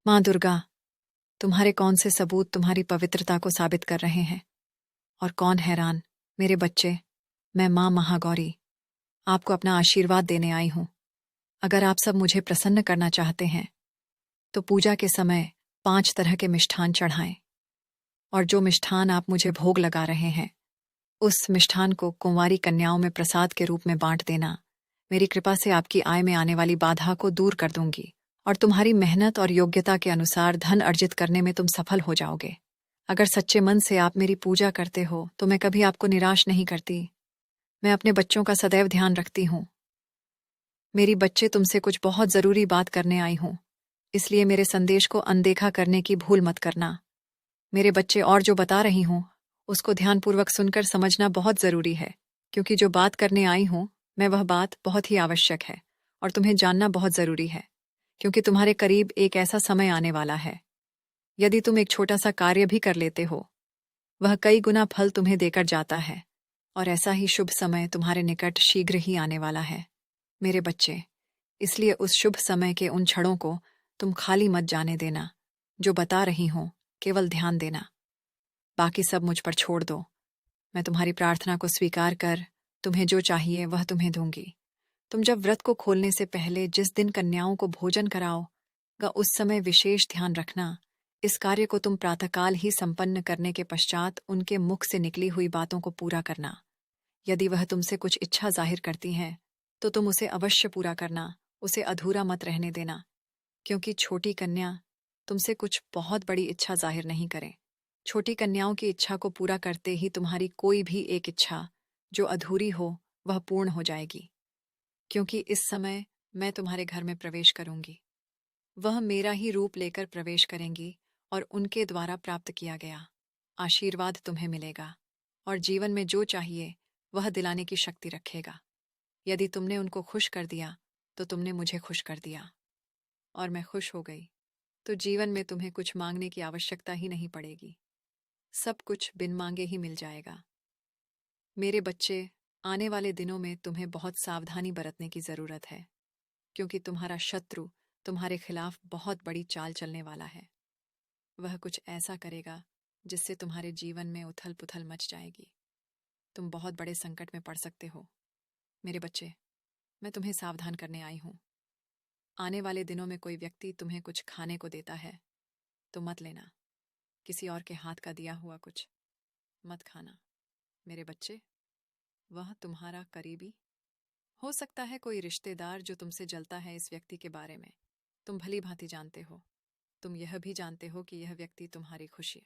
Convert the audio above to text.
माँ दुर्गा, तुम्हारे कौन से सबूत तुम्हारी पवित्रता को साबित कर रहे हैं? और कौन हैरान? मेरे बच्चे, मैं माँ महागौरी आपको अपना आशीर्वाद देने आई हूँ। अगर आप सब मुझे प्रसन्न करना चाहते हैं तो पूजा के समय 5 तरह के मिष्ठान चढ़ाएं। और जो मिष्ठान आप मुझे भोग लगा रहे हैं उस मिष्ठान को कुंवारी कन्याओं में प्रसाद के रूप में बांट देना। मेरी कृपा से आपकी आय में आने वाली बाधा को दूर कर दूंगी और तुम्हारी मेहनत और योग्यता के अनुसार धन अर्जित करने में तुम सफल हो जाओगे। अगर सच्चे मन से आप मेरी पूजा करते हो तो मैं कभी आपको निराश नहीं करती। मैं अपने बच्चों का सदैव ध्यान रखती हूँ। मेरी बच्चे, तुमसे कुछ बहुत जरूरी बात करने आई हूँ, इसलिए मेरे संदेश को अनदेखा करने की भूल मत करना। मेरे बच्चे, और जो बता रही हूँ उसको ध्यानपूर्वक सुनकर समझना बहुत जरूरी है, क्योंकि जो बात करने आई हूँ मैं वह बात बहुत ही आवश्यक है और तुम्हें जानना बहुत जरूरी है, क्योंकि तुम्हारे करीब एक ऐसा समय आने वाला है। यदि तुम एक छोटा सा कार्य भी कर लेते हो वह कई गुना फल तुम्हें देकर जाता है, और ऐसा ही शुभ समय तुम्हारे निकट शीघ्र ही आने वाला है मेरे बच्चे। इसलिए उस शुभ समय के उन क्षणों को तुम खाली मत जाने देना। जो बता रही हूं केवल ध्यान देना, बाकी सब मुझ पर छोड़ दो। मैं तुम्हारी प्रार्थना को स्वीकार कर तुम्हें जो चाहिए वह तुम्हें दूंगी। तुम जब व्रत को खोलने से पहले जिस दिन कन्याओं को भोजन कराओगा उस समय विशेष ध्यान रखना। इस कार्य को तुम प्रातःकाल ही संपन्न करने के पश्चात उनके मुख से निकली हुई बातों को पूरा करना। यदि वह तुमसे कुछ इच्छा जाहिर करती हैं तो तुम उसे अवश्य पूरा करना, उसे अधूरा मत रहने देना, क्योंकि छोटी कन्या तुमसे कुछ बहुत बड़ी इच्छा जाहिर नहीं करे। छोटी कन्याओं की इच्छा को पूरा करते ही तुम्हारी कोई भी एक इच्छा जो अधूरी हो वह पूर्ण हो जाएगी, क्योंकि इस समय मैं तुम्हारे घर में प्रवेश करूंगी। वह मेरा ही रूप लेकर प्रवेश करेंगी और उनके द्वारा प्राप्त किया गया आशीर्वाद तुम्हें मिलेगा और जीवन में जो चाहिए वह दिलाने की शक्ति रखेगा। यदि तुमने उनको खुश कर दिया तो तुमने मुझे खुश कर दिया, और मैं खुश हो गई तो जीवन में तुम्हें कुछ मांगने की आवश्यकता ही नहीं पड़ेगी। सब कुछ बिन मांगे ही मिल जाएगा। मेरे बच्चे, आने वाले दिनों में तुम्हें बहुत सावधानी बरतने की जरूरत है, क्योंकि तुम्हारा शत्रु तुम्हारे खिलाफ बहुत बड़ी चाल चलने वाला है। वह कुछ ऐसा करेगा जिससे तुम्हारे जीवन में उथल पुथल मच जाएगी। तुम बहुत बड़े संकट में पड़ सकते हो मेरे बच्चे। मैं तुम्हें सावधान करने आई हूँ। आने वाले दिनों में कोई व्यक्ति तुम्हें कुछ खाने को देता है तो मत लेना। किसी और के हाथ का दिया हुआ कुछ मत खाना मेरे बच्चे। वह तुम्हारा करीबी हो सकता है, कोई रिश्तेदार जो तुमसे जलता है। इस व्यक्ति के बारे में तुम भली भांति जानते हो। तुम यह भी जानते हो कि यह व्यक्ति तुम्हारी खुशी